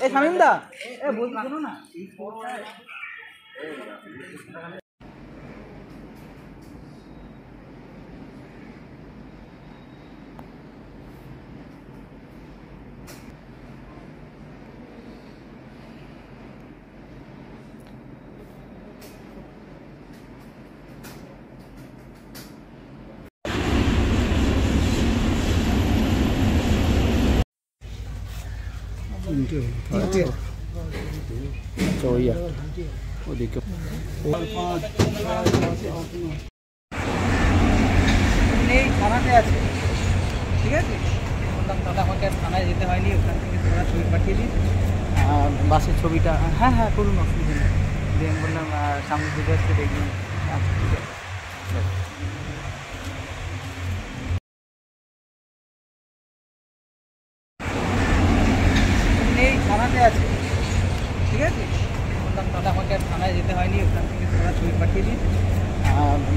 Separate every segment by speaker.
Speaker 1: শামিম দা বলছি শোনো না ওদিকে থানাতে আছে ঠিক আছে বললাম তাহলে আমাকে থানায় যেতে হয়নি ওখান থেকে তোমরা ছবি পাঠিয়ে দিই বাসের ছবিটা হ্যাঁ হ্যাঁ করুন অসুবিধা নেই দিয়ে আমি বললাম সামনে বুঝে আসতে দেখবেন আচ্ছা ঠিক আছে থানাতে আছে ঠিক আছে বললাম তাহলে আমাকে থানায় যেতে হয়নি ওখান থেকে তোমরা ছবি পাঠিয়ে দিই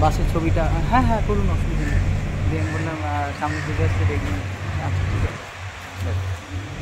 Speaker 1: বাসের ছবিটা হ্যাঁ হ্যাঁ করুন অসুবিধা নেই দিয়ে আমি বললাম সামনে বুঝে আসতে দেখবেন আচ্ছা ঠিক আছে